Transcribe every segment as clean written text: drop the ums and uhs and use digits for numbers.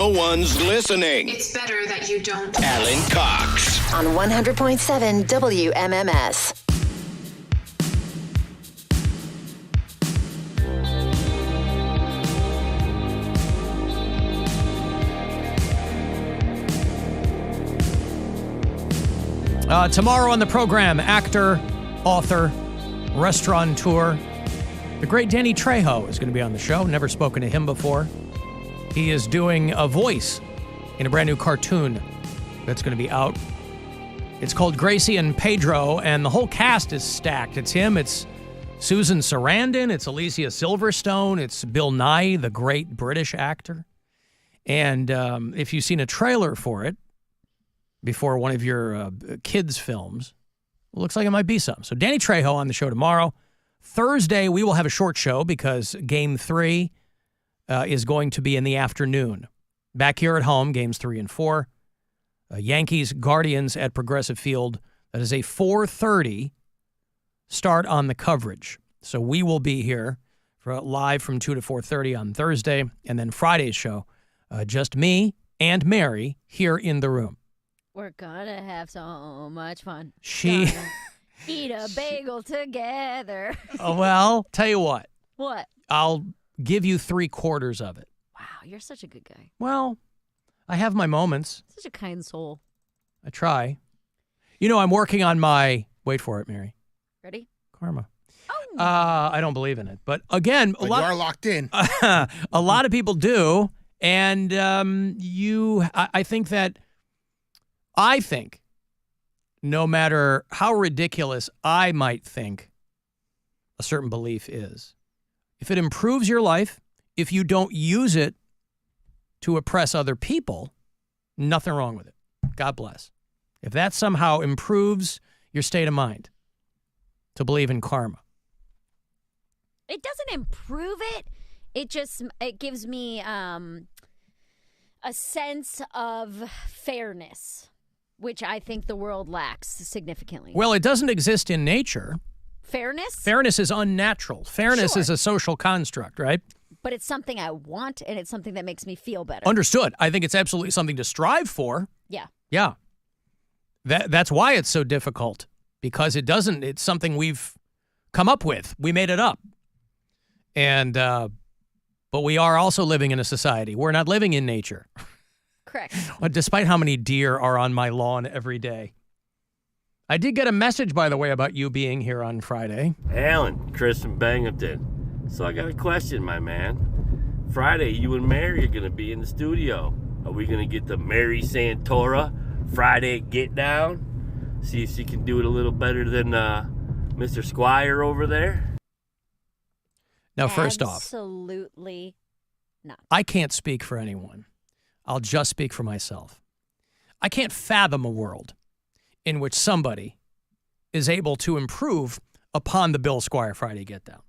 No one's listening. It's better that you don't. Alan Cox. On 100.7 WMMS. Tomorrow on the program, actor, author, restaurateur, the great Danny Trejo is going to be on the show. Never spoken to him before. He is doing a voice in a brand new cartoon that's going to be out. It's called Gracie and Pedro, and the whole cast is stacked. It's him, it's Susan Sarandon, it's Alicia Silverstone, it's Bill Nye, the great British actor. And if you've seen a trailer for it before one of your kids' films, it looks like it might be some. So Danny Trejo on the show tomorrow. Thursday, we will have a short show because Game 3 is going to be in the afternoon. Back here at home, Games 3 and 4. Yankees, Guardians at Progressive Field. That is a 4:30 start on the coverage. So we will be here for live from 2 to 4:30 on Thursday. And then Friday's show, just me and Mary here in the room. We're gonna have so much fun. She... Eat a bagel together. Well, tell you what. What? I'll give you 3/4 of it. Wow, you're such a good guy. Well, I have my moments. Such a kind soul. I try. You know, I'm working on my, wait for it, Mary. Ready? Karma. Oh. I don't believe in it. But again, you are locked in. A lot of people do. And I think no matter how ridiculous I might think a certain belief is, if it improves your life, if you don't use it to oppress other people, nothing wrong with it. God bless. If that somehow improves your state of mind to believe in karma. It doesn't improve it. It gives me a sense of fairness, which I think the world lacks significantly. Well, it doesn't exist in nature. Fairness? Fairness is unnatural. Fairness is a social construct, right? But it's something I want, and it's something that makes me feel better. Understood. I think it's absolutely something to strive for. Yeah. Yeah. That's why it's so difficult, because it's something we've come up with. We made it up. And, but we are also living in a society. We're not living in nature. Correct. Despite how many deer are on my lawn every day. I did get a message, by the way, about you being here on Friday. Alan, Chris from Binghamton. So I got a question, my man. Friday, you and Mary are going to be in the studio. Are we going to get the Mary Santora Friday get down? See if she can do it a little better than Mr. Squire over there? Now, first off, absolutely not. I can't speak for anyone. I'll just speak for myself. I can't fathom a world in which somebody is able to improve upon the Bill Squire Friday Get Down.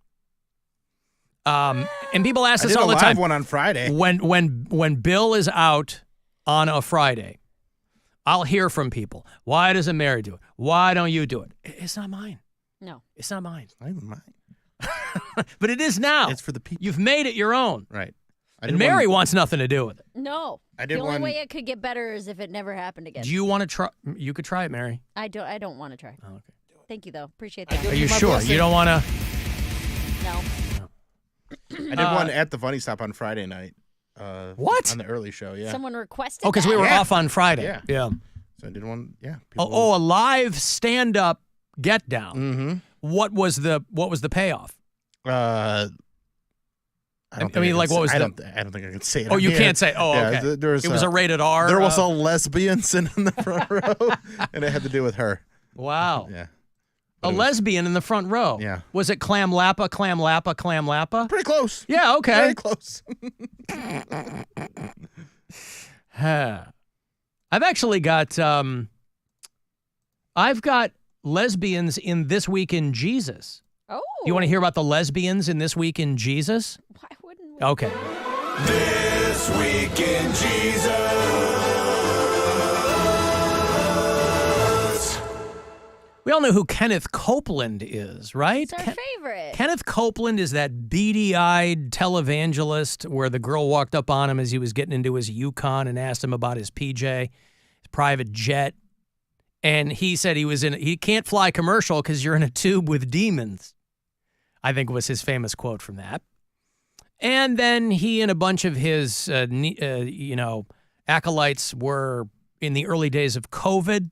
And people ask us all the time. I did a live one on Friday. When Bill is out on a Friday, I'll hear from people. Why doesn't Mary do it? Why don't you do it? It's not mine. No. It's not mine. Not even mine. But it is now. It's for the people. You've made it your own. Right. And Mary wants nothing to do with it. No. The only way it could get better is if it never happened again. Do you want to try? You could try it, Mary. I don't want to try. Oh, okay. Thank you, though. Appreciate that. Are you sure? Blessing. You don't want to? No. I did one at the Funny Stop on Friday night. What? On the early show, yeah. Someone requested because we were off on Friday. Yeah. So I did one, yeah. A live stand-up get-down. Mm-hmm. What was the payoff? I don't think I don't think I can say it. Oh, you can't say. Oh, yeah, okay. It was a rated R. There was a lesbian sitting in the front row, and it had to do with her. Wow. Yeah. A lesbian in the front row. Yeah. Was it Clam Lappa, Clam Lappa, Clam Lappa? Pretty close. Yeah, okay. Very close. I've actually got lesbians in This Week in Jesus. Oh. You want to hear about the lesbians in This Week in Jesus? Why wouldn't we? Okay. This Week in Jesus. We all know who Kenneth Copeland is, right? It's our favorite. Kenneth Copeland is that beady-eyed televangelist where the girl walked up on him as he was getting into his Yukon and asked him about his PJ, his private jet. And he said he can't fly commercial because you're in a tube with demons, I think was his famous quote from that. And then he and a bunch of his, acolytes were in the early days of COVID.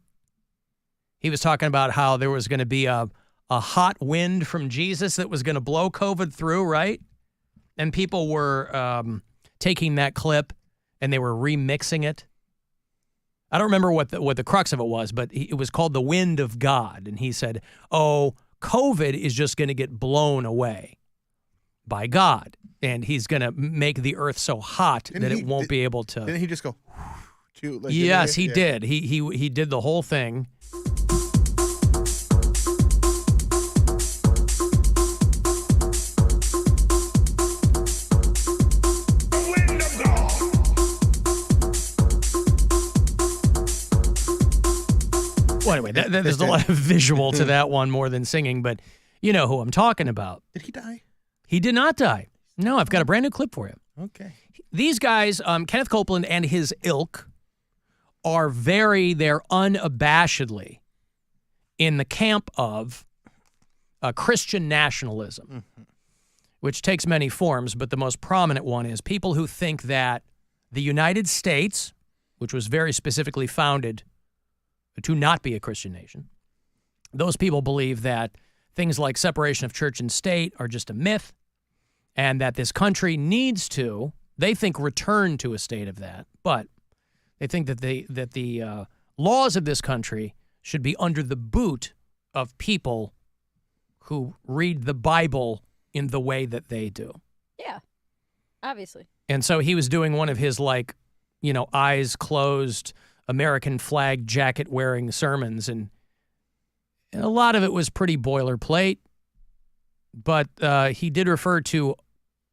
He was talking about how there was going to be a hot wind from Jesus that was going to blow COVID through, right? And people were taking that clip and they were remixing it. I don't remember what the crux of it was, but it was called the wind of God. And he said, COVID is just going to get blown away by God. And he's going to make the earth so hot that it won't be able to. Didn't he just go? Yes, he did. He did the whole thing. Well, anyway, there's a lot of visual to that one more than singing, but you know who I'm talking about. Did he die? He did not die. No, I've got a brand new clip for you. Okay. These guys, Kenneth Copeland and his ilk, are they're unabashedly in the camp of Christian nationalism, which takes many forms, but the most prominent one is people who think that the United States, which was very specifically founded to not be a Christian nation, those people believe that things like separation of church and state are just a myth, and that this country needs to, they think, return to a state of that, but they think that the laws of this country should be under the boot of people who read the Bible in the way that they do. Yeah, obviously. And so he was doing one of his, eyes closed, American flag jacket wearing sermons, and a lot of it was pretty boilerplate. But he did refer to,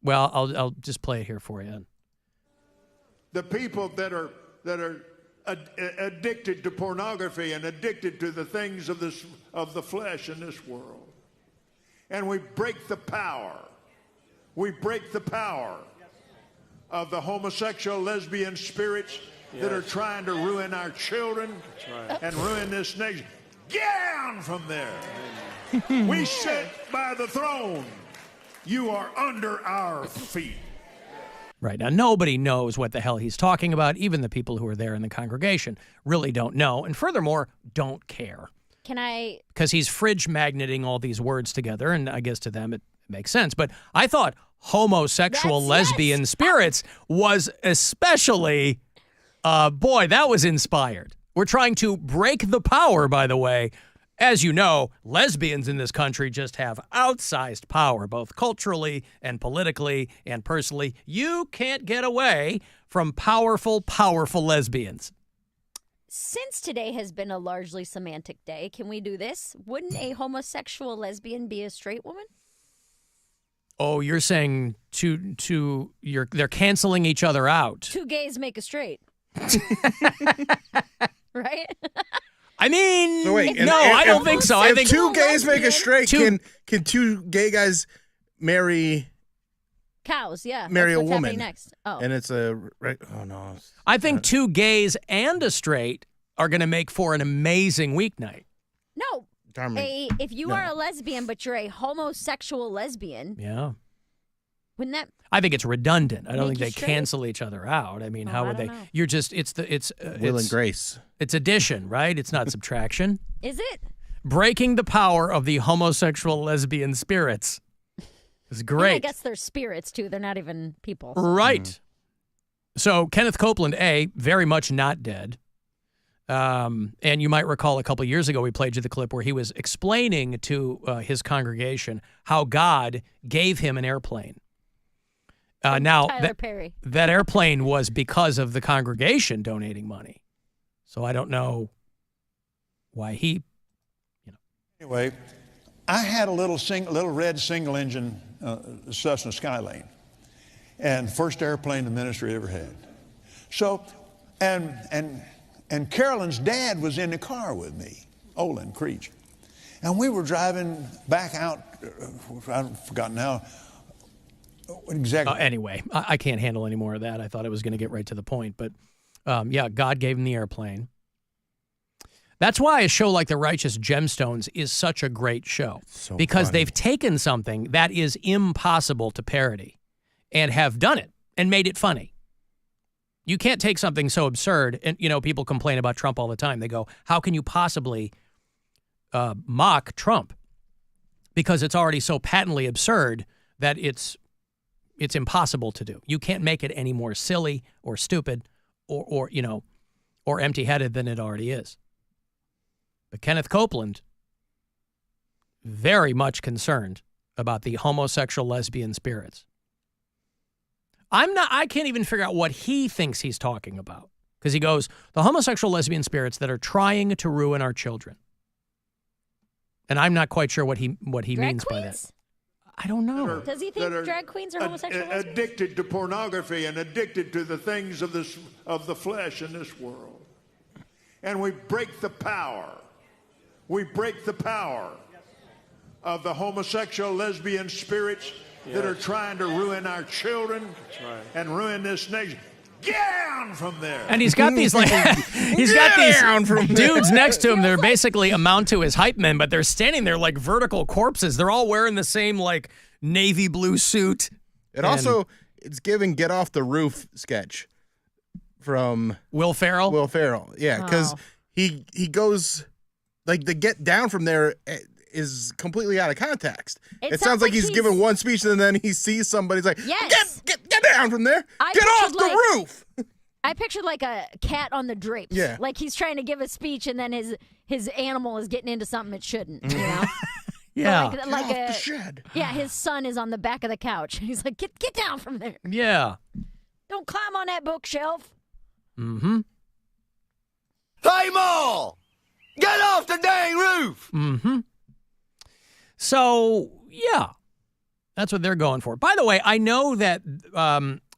well, I'll just play it here for you. The people that are addicted to pornography and addicted to the things of the flesh in this world, and we break the power. We break the power of the homosexual, lesbian spirits that are trying to ruin our children and ruin this nation. Get down from there. We sit by the throne. You are under our feet. Right. Now, nobody knows what the hell he's talking about. Even the people who are there in the congregation really don't know. And furthermore, don't care. Can I? Because he's fridge magneting all these words together. And I guess to them it makes sense. But I thought homosexual, lesbian spirits was especially, boy, that was inspired. We're trying to break the power, by the way. As you know, lesbians in this country just have outsized power, both culturally and politically and personally. You can't get away from powerful, powerful lesbians. Since today has been a largely semantic day, can we do this? Wouldn't a homosexual lesbian be a straight woman? Oh, you're saying they're canceling each other out. Two gays make a straight. Right? I mean, so wait, I don't think so. I think two gays make a straight. Can two gay guys marry cows? Yeah, marry that's a what's woman happening next. Oh, and it's a oh no. I think two gays and a straight are going to make for an amazing weeknight. No, if you are a lesbian but you're a homosexual lesbian, yeah, wouldn't that? I think it's redundant. I don't think they straight? Cancel each other out. I mean, how would they? Know. You're just it's Will and Grace. It's addition, right? It's not subtraction. Is it? Breaking the power of the homosexual lesbian spirits is great. And I guess they're spirits too. They're not even people. So. Right. So Kenneth Copeland, very much not dead. And you might recall a couple of years ago we played you the clip where he was explaining to his congregation how God gave him an airplane. Now, that airplane was because of the congregation donating money. So I don't know why he, Anyway, I had a little red single-engine Cessna Skylane, and first airplane the ministry ever had. So, and Carolyn's dad was in the car with me, Olin Creech. And we were driving back out, I've forgotten now exactly. Anyway, I can't handle any more of that. I thought I was going to get right to the point. But, yeah, God gave him the airplane. That's why a show like The Righteous Gemstones is such a great show. So because funny. they've taken something that is impossible to parody and have done it and made it funny. You can't take something so absurd, and, you know, people complain about Trump all the time. They go, how can you possibly mock Trump? Because it's already so patently absurd that it's impossible to do. You can't make it any more silly or stupid or empty-headed than it already is. But Kenneth Copeland, very much concerned about the homosexual lesbian spirits. I can't even figure out what he thinks he's talking about. Because he goes, the homosexual lesbian spirits that are trying to ruin our children. And I'm not quite sure what he means by that. I don't know. Does he think drag queens are homosexual lesbians? Addicted to pornography and addicted to the things of the flesh in this world. And we break the power. We break the power of the homosexual lesbian spirits that are trying to ruin our children and ruin this nation. Get down from there. And he's got these dudes next to him that are basically amount to his hype men, but they're standing there like vertical corpses. They're all wearing the same like navy blue suit. It's giving Get Off the Roof sketch from Will Ferrell. Yeah, because he goes like the get down from there is completely out of context. It sounds like he's giving one speech and then he sees somebody's like, yes. get down from there. Get off the roof. I pictured like a cat on the drapes. Yeah. Like he's trying to give a speech and then his animal is getting into something it shouldn't, you know? Yeah. Like Get off the shed. Yeah, his son is on the back of the couch. He's like, get down from there. Yeah. Don't climb on that bookshelf. Mm-hmm. Hey, Ma! Get off the dang roof! Mm-hmm. So, yeah, that's what they're going for. By the way, I know that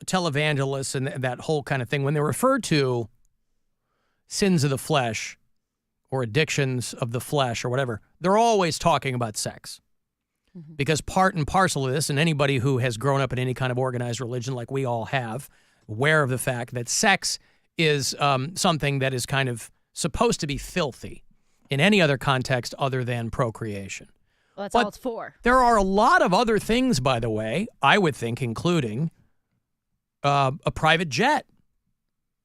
televangelists and that whole kind of thing, when they refer to sins of the flesh or addictions of the flesh or whatever, they're always talking about sex. Mm-hmm. Because part and parcel of this, and anybody who has grown up in any kind of organized religion like we all have, aware of the fact that sex is something that is kind of supposed to be filthy in any other context other than procreation. Well, that's all it's for. There are a lot of other things, by the way, I would think, including a private jet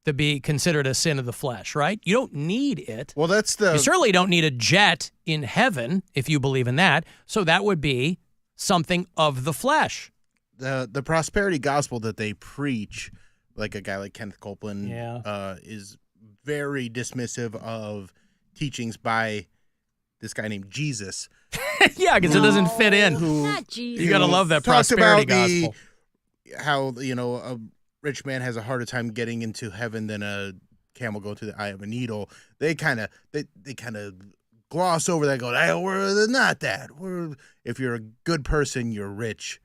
to be considered a sin of the flesh, right? You don't need it. Well, You certainly don't need a jet in heaven, if you believe in that. So that would be something of the flesh. The prosperity gospel that they preach, like a guy like Kenneth Copeland, is very dismissive of teachings by this guy named Jesus. Yeah, because it doesn't fit in. Not Jesus. You got to love that prosperity gospel. How, a rich man has a harder time getting into heaven than a camel go through the eye of a needle. They kind of gloss over that, going, hey, we're not that. If you're a good person, you're rich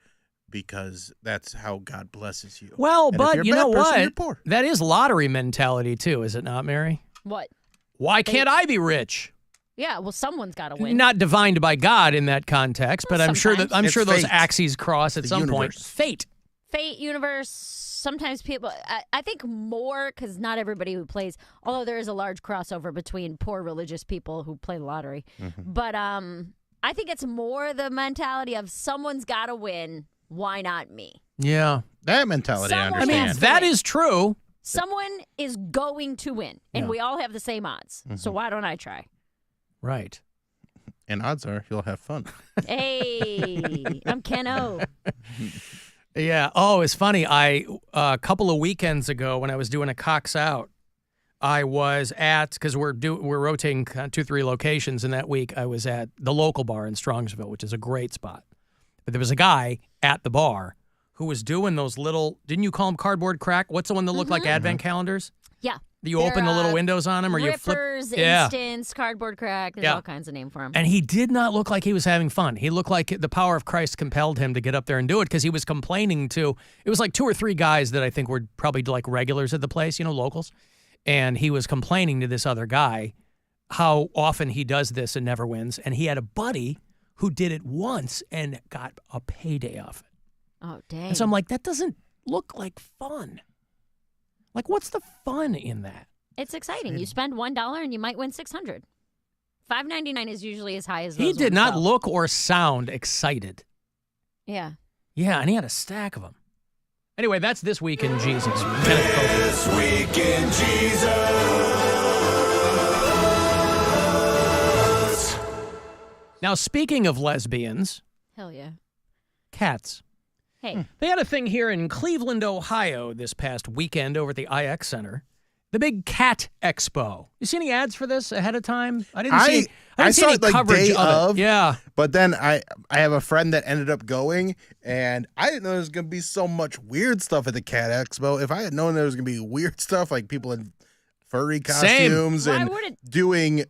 because that's how God blesses you. Well, and but if you you're a know bad person, what? you're poor. That is lottery mentality too, is it not, Mary? What? Why can't I be rich? Yeah, well, someone's got to win. Not divined by God in that context, but I'm sure those fate. axes cross at some point. Fate, universe. Sometimes people, I think more because not everybody who plays, although there is a large crossover between poor religious people who play the lottery. Mm-hmm. But I think it's more the mentality of someone's got to win. Why not me? Yeah, that mentality. I Someone understand. has to that win. is true. Someone is going to win, and we all have the same odds. Mm-hmm. So why don't I try? Right. And odds are you'll have fun. Hey, I'm Ken O. Yeah. Oh, it's funny. A couple of weekends ago when I was doing a Cox Out, I was at, because we're rotating 2-3 locations, and that week I was at the local bar in Strongsville, which is a great spot. But there was a guy at the bar who was doing those little, didn't you call them cardboard crack? What's the one that looked like advent calendars? Yeah. You open the little windows on them, or you flip. Rippers, instants, cardboard crack. There's all kinds of names for them. And he did not look like he was having fun. He looked like the power of Christ compelled him to get up there and do it, because he was complaining to, it was like 2 or 3 guys that I think were probably like regulars at the place, locals. And he was complaining to this other guy how often he does this and never wins. And he had a buddy who did it once and got a payday off it. Oh, dang. And so I'm like, that doesn't look like fun. Like, what's the fun in that? It's exciting. You spend $1 and you might win $600. $5.99 is usually as high as those He did ones not go. look or sound excited. Yeah. Yeah, and he had a stack of them. Anyway, that's This Week in Jesus. This Week in Jesus. Now, speaking of lesbians, Hell yeah. cats. Hey. They had a thing here in Cleveland, Ohio this past weekend over at the IX Center. The big Cat Expo. You see any ads for this ahead of time? I didn't see I saw any it like coverage day of of. it. Yeah. But then I have a friend that ended up going, and I didn't know there was going to be so much weird stuff at the Cat Expo. If I had known there was going to be weird stuff, like people in furry costumes Why and would it- doing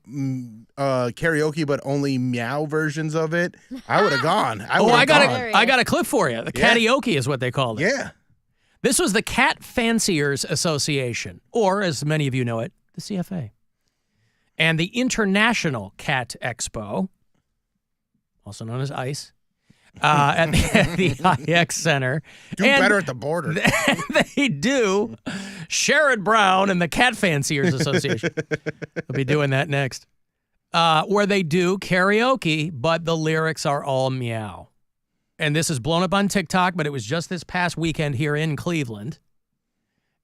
karaoke, but only meow versions of it, I would have gone. I got a clip for you. The karaoke is what they called it. Yeah. This was the Cat Fanciers Association, or as many of you know it, the CFA. And the International Cat Expo, also known as ICE, at the IX Center. Do better at the border. They do. Sherrod Brown and the Cat Fanciers Association. We'll be doing that next. Where they do karaoke, but the lyrics are all meow. And this is blown up on TikTok, but it was just this past weekend here in Cleveland.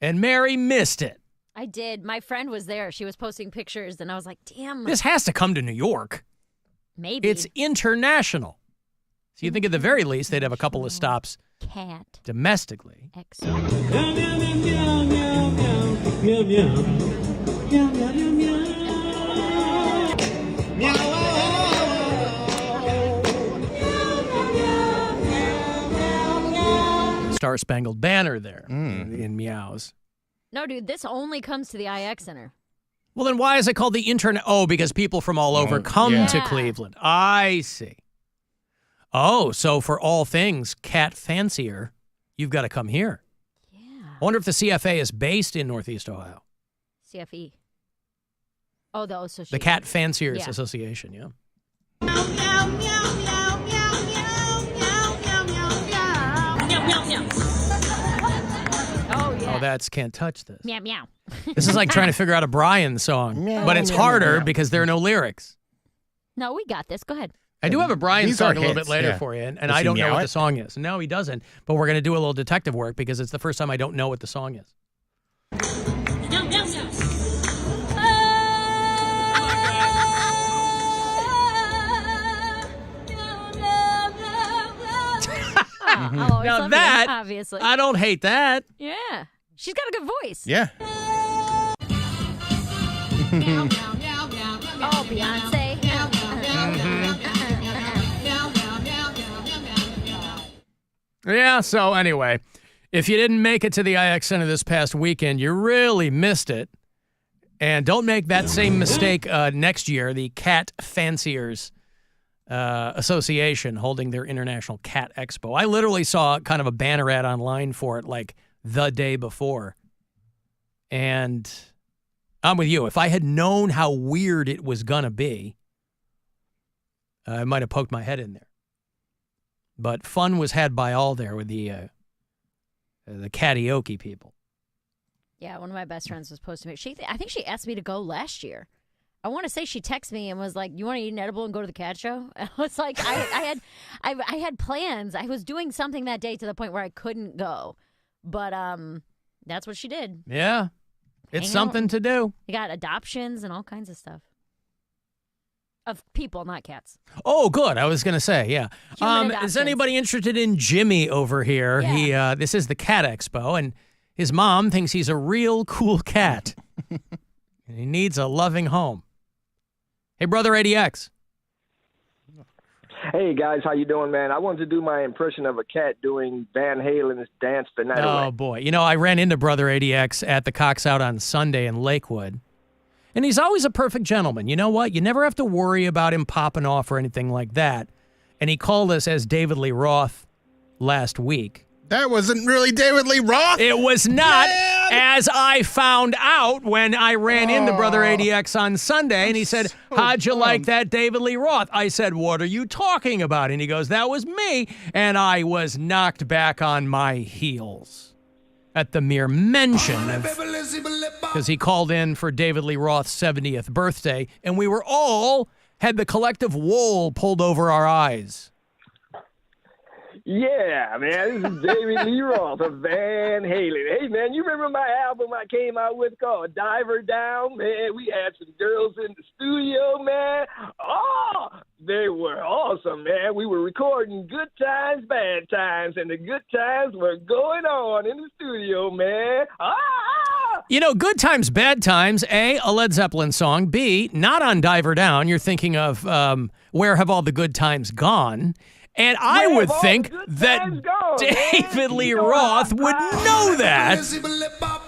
And Mary missed it. I did. My friend was there. She was posting pictures, and I was like, damn. This has to come to New York. Maybe. It's international. So you think at the very least they'd have a couple of stops Cat domestically. Expo. Star Spangled Banner there in meows. No, dude, this only comes to the IX Center. Well, then why is it called the internet? Oh, because people from all over come yeah. to Cleveland. I see. Oh, so for all things cat fancier, you've got to come here. Yeah. I wonder if the CFA is based in Northeast Ohio. CFE. Oh, the association. The Cat Fanciers Yeah. Association, yeah. Oh, yeah. Oh, that's Can't Touch This. Meow, meow. This is like trying to figure out a Brian song, but it's harder because there are no lyrics. No, we got this. Go ahead. I do have a Brian These song are a little bit hits, later yeah. for you, and Does I he don't know meow what it? the song is. No, he doesn't, but we're going to do a little detective work because it's the first time I don't know what the song is. Oh, it's Now obvious, that, obviously. I don't hate that. Yeah. She's got a good voice. Yeah. Oh, Beyonce. Yeah, so anyway, if you didn't make it to the IX Center this past weekend, you really missed it. And don't make that same mistake next year. The Cat Fanciers Association holding their International Cat Expo. I literally saw kind of a banner ad online for it like the day before. And I'm with you. If I had known how weird it was going to be, I might have poked my head in there. But fun was had by all there with the karaoke people. Yeah, one of my best friends was posting it. I think she asked me to go last year. I want to say she texted me and was like, "You want to eat an edible and go to the cat show?" I was like, I had plans. I was doing something that day to the point where I couldn't go, but that's what she did. Yeah, it's Hang something out. to do. You got adoptions and all kinds of stuff. Of people, not cats. Oh, good. I was going to say, yeah. Human Is adoptions. anybody interested in Jimmy over here? Yeah. This is the Cat Expo, and his mom thinks he's a real cool cat. And he needs a loving home. Hey, brother ADX. Hey guys, how you doing, man? I wanted to do my impression of a cat doing Van Halen's "Dance the Night Oh, Away." boy. You know, I ran into brother ADX at the Cox Out on Sunday in Lakewood. And he's always a perfect gentleman. You know what? You never have to worry about him popping off or anything like that. And he called us as David Lee Roth last week. That wasn't really David Lee Roth. It was not, Man! as I found out when I ran into Brother ADX on Sunday, and he said, how'd you like that David Lee Roth? I said, what are you talking about? And he goes, that was me. And I was knocked back on my heels at the mere mention of, because he called in for David Lee Roth's 70th birthday, and we were all had the collective wool pulled over our eyes. Yeah, man, this is David Lee Roth of Van Halen. Hey, man, you remember my album I came out with called Diver Down? Man, we had some girls in the studio, man. Oh, they were awesome, man. We were recording good times, bad times, and the good times were going on in the studio, man. You know, good times, bad times, A, a Led Zeppelin song, B, not on Diver Down. You're thinking of Where Have All the Good Times Gone? And I would think that David Lee Roth would know that.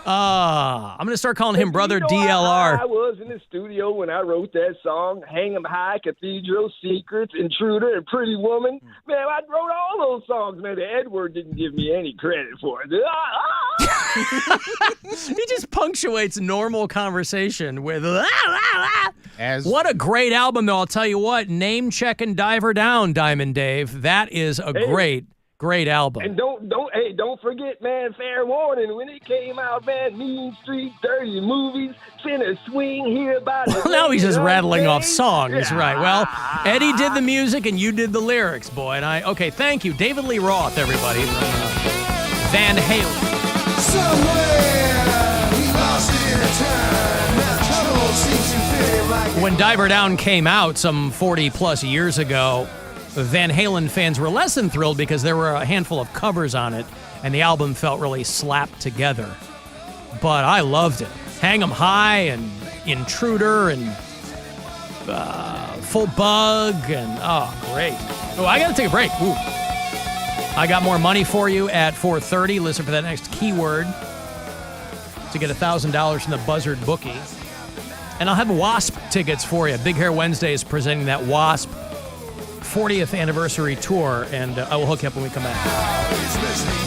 I'm going to start calling him Brother DLR. I was in the studio when I wrote that song, Hang 'em High, Cathedral, Secrets, Intruder, and Pretty Woman. Man, I wrote all those songs, man. Edward didn't give me any credit for it. He just punctuates normal conversation with As what a great album, though. I'll tell you what, Name Check and Diver Down, Diamond Dave. That is a great album. And don't forget, man, Fair Warning, when it came out, man, Mean Street, Dirty Movies, Finna Swing here by the Well, now he's just rattling off songs, right? Well, Eddie did the music and you did the lyrics, boy. And okay, thank you. David Lee Roth, everybody. Van Halen. When Diver Down came out some 40 plus years ago, Van Halen fans were less than thrilled because there were a handful of covers on it and the album felt really slapped together. But I loved it. Hang 'em High and Intruder and Full Bug and great. Oh, I got to take a break. Ooh. I got more money for you at 4:30. Listen for that next keyword to get $1,000 from the Buzzard bookie. And I'll have WASP tickets for you. Big Hair Wednesday is presenting that WASP 40th anniversary tour, and I will hook you up when we come back.